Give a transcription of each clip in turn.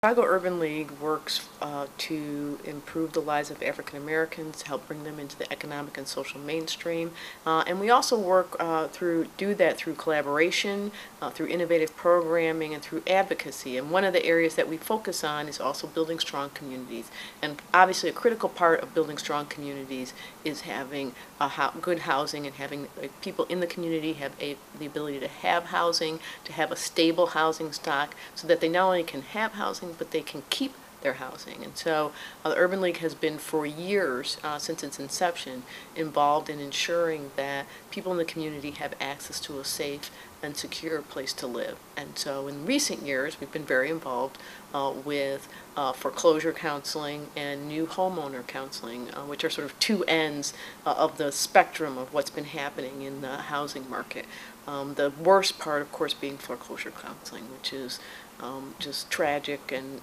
Chicago Urban League works to improve the lives of African Americans, help bring them into the economic and social mainstream, and we also work do that through collaboration, through innovative programming, and through advocacy. And one of the areas that we focus on is also building strong communities. And obviously, a critical part of building strong communities is having good housing and having people in the community have the ability to have housing, to have a stable housing stock, so that they not only can have housing, but they can keep their housing. And so the Urban League has been for years, since its inception, involved in ensuring that people in the community have access to a safe and secure place to live. And so in recent years, we've been very involved with foreclosure counseling and new homeowner counseling, which are sort of two ends of the spectrum of what's been happening in the housing market. The worst part, of course, being foreclosure counseling, which is just tragic, and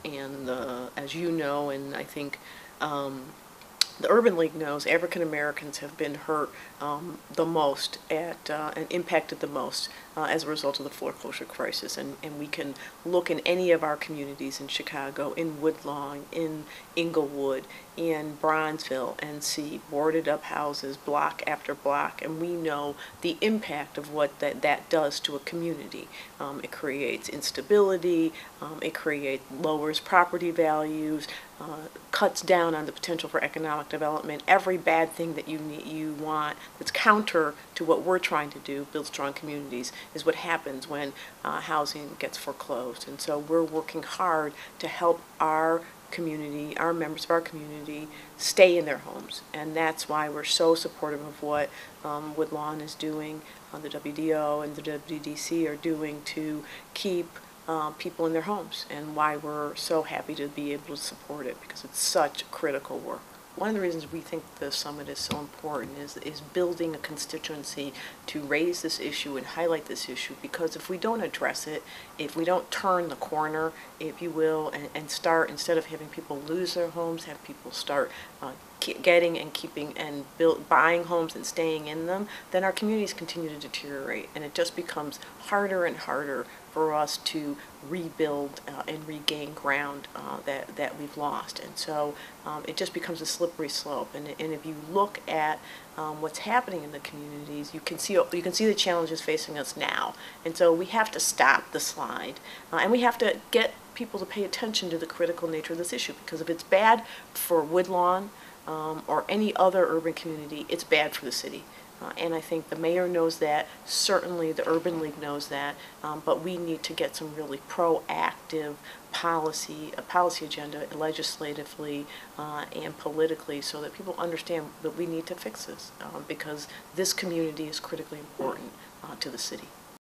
as you know, and I think the Urban League knows, African Americans have been hurt the most and impacted the most as a result of the foreclosure crisis. And we can look in any of our communities in Chicago, in Woodlawn, in Inglewood, in Bronzeville, and see boarded up houses block after block. And we know the impact of what that does to a community. It creates instability, it lowers property values, cuts down on the potential for economic development. Every bad thing that you want that's counter to what we're trying to do, build strong communities, is what happens when housing gets foreclosed. And so we're working hard to help our community, our members of our community, stay in their homes. And that's why we're so supportive of what Woodlawn is doing, the WDO and the WCDC are doing to keep people in their homes, and why we're so happy to be able to support it, because it's such critical work. One of the reasons we think the summit is so important is building a constituency to raise this issue and highlight this issue, because if we don't address it, if we don't turn the corner, if you will, and start, instead of having people lose their homes, have people start getting and keeping and buying homes and staying in them, then our communities continue to deteriorate, and it just becomes harder and harder for us to rebuild and regain ground that we've lost. And so it just becomes a slippery slope. And if you look at what's happening in the communities, you can see the challenges facing us now. And so we have to stop the slide, and we have to get people to pay attention to the critical nature of this issue, because if it's bad for Woodlawn or any other urban community, it's bad for the city. And I think the mayor knows that, certainly the Urban League knows that, but we need to get some really proactive a policy agenda legislatively and politically, so that people understand that we need to fix this, because this community is critically important to the city.